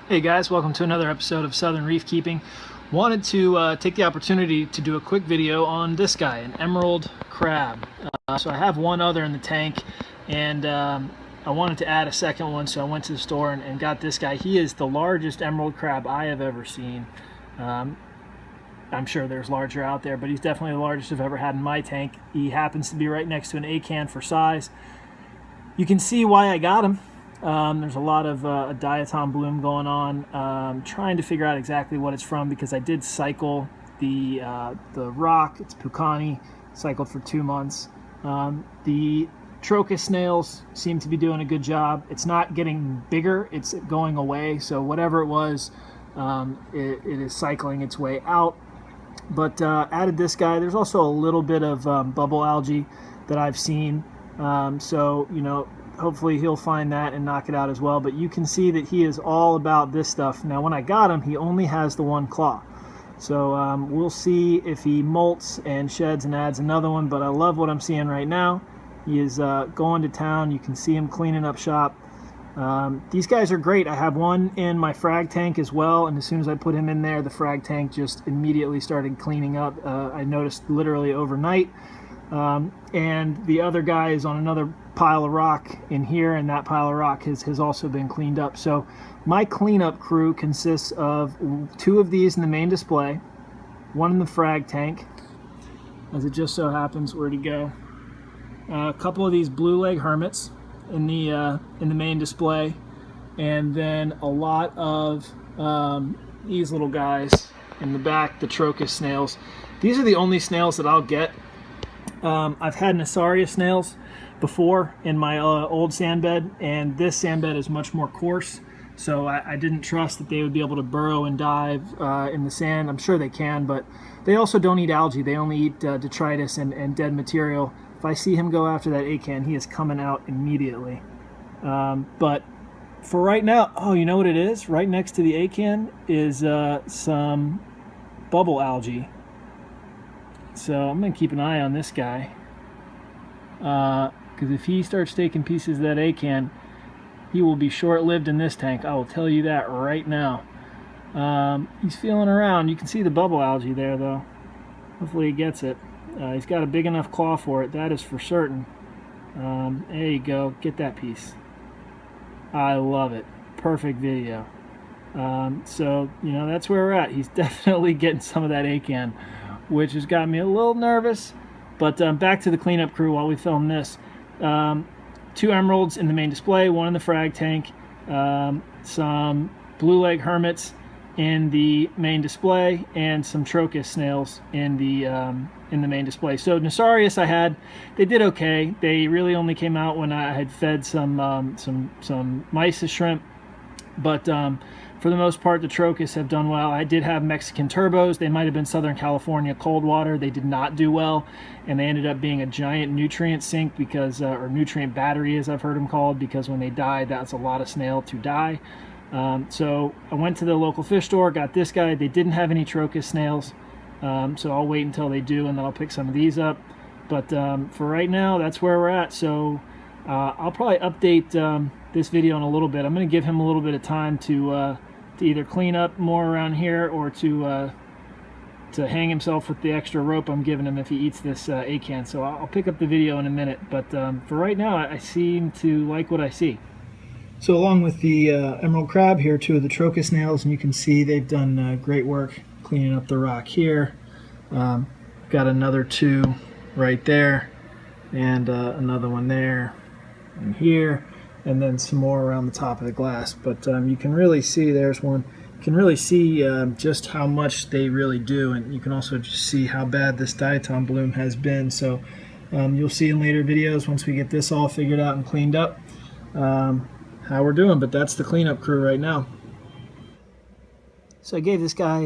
Hey guys, welcome to another episode of Southern Reef Keeping. Wanted to take the opportunity to do a quick video on this guy, an emerald crab. So I have one other in the tank, and I wanted to add a second one, so I went to the store and got this guy. He is the largest emerald crab I have ever seen. I'm sure there's larger out there, but he's definitely the largest I've ever had in my tank. He happens to be right next to an acan for size. You can see why I got him. There's a lot of diatom bloom going on. Trying to figure out exactly what it's from, because I did cycle the rock. It's Pucani, cycled for 2 months. The Trocus snails seem to be doing a good job. It's not getting bigger, it's going away. So whatever it was, it is cycling its way out. But added this guy. There's also a little bit of bubble algae that I've seen. So, you know, hopefully he'll find that and knock it out as well. But you can see that he is all about this stuff. Now, when I got him, he only has the one claw. So we'll see if he molts and sheds and adds another one. But I love what I'm seeing right now. He is going to town. You can see him cleaning up shop. These guys are great. I have one in my frag tank as well. And as soon as I put him in there, the frag tank just immediately started cleaning up. I noticed literally overnight. And the other guy is on another pile of rock in here, and that pile of rock has also been cleaned up. So my cleanup crew consists of 2 of these in the main display, 1 in the frag tank, as it just so happens. Where'd he go? A couple of these blue leg hermits in the main display, and then a lot of these little guys in the back, the Trocus snails. These are the only snails that I'll get. I've had Nasaria snails before in my old sand bed, and this sand bed is much more coarse, so I didn't trust that they would be able to burrow and dive in the sand. I'm sure they can, but they also don't eat algae. They only eat detritus and dead material. If I see him go after that acan, he is coming out immediately. But for right now, oh, you know what it is? Right next to the acan is some bubble algae. So I'm going to keep an eye on this guy, because if he starts taking pieces of that acan, he will be short-lived in this tank. I will tell you that right now. He's feeling around. You can see the bubble algae there, though. Hopefully he gets it. He's got a big enough claw for it, that is for certain. There you go. Get that piece. I love it. Perfect video. So, you know, that's where we're at. He's definitely getting some of that acan, which has got me a little nervous. But back to the cleanup crew while we film this. 2 emeralds in the main display, 1 in the frag tank, some blue leg hermits in the main display, and some Trocus snails in the main display. So Nasarius they did okay. They really only came out when I had fed some mysis shrimp, but for the most part, the Trocus have done well. I did have Mexican turbos. They might have been Southern California cold water. They did not do well, and they ended up being a giant nutrient sink, because, or nutrient battery, as I've heard them called, because when they died, that's a lot of snail to die. So I went to the local fish store, got this guy. They didn't have any Trocus snails, so I'll wait until they do, and then I'll pick some of these up. But for right now, that's where we're at. So I'll probably update this video in a little bit. I'm going to give him a little bit of time to either clean up more around here, or to hang himself with the extra rope I'm giving him if he eats this acan. So I'll pick up the video in a minute. But for right now, I seem to like what I see. So along with the emerald crab, here are 2 of the Trocus snails, and you can see they've done great work cleaning up the rock here. Got another 2 right there, and another one there and here, and then some more around the top of the glass. But you can really see, there's one, you can really see just how much they really do, and you can also just see how bad this diatom bloom has been. So you'll see in later videos, once we get this all figured out and cleaned up, how we're doing. But that's the cleanup crew right now. So I gave this guy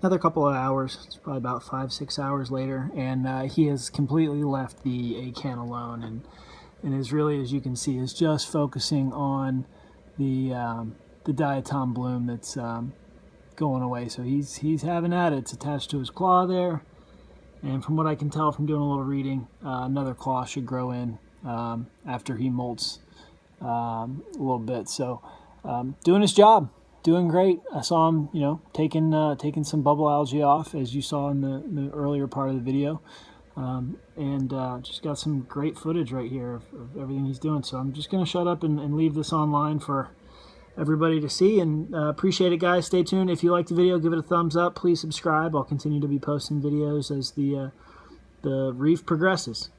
another couple of hours. It's probably about 5-6 hours later, and he has completely left the acan alone, and is really, as you can see, is just focusing on the diatom bloom that's going away. So he's having at it. It's attached to his claw there, and from what I can tell from doing a little reading, another claw should grow in after he molts a little bit. So doing his job. doing great. I saw him, you know, taking some bubble algae off, as you saw in the earlier part of the video. And just got some great footage right here of everything he's doing. So I'm just going to shut up and leave this online for everybody to see. And appreciate it, guys. Stay tuned. If you like the video, give it a thumbs up. Please subscribe. I'll continue to be posting videos as the reef progresses.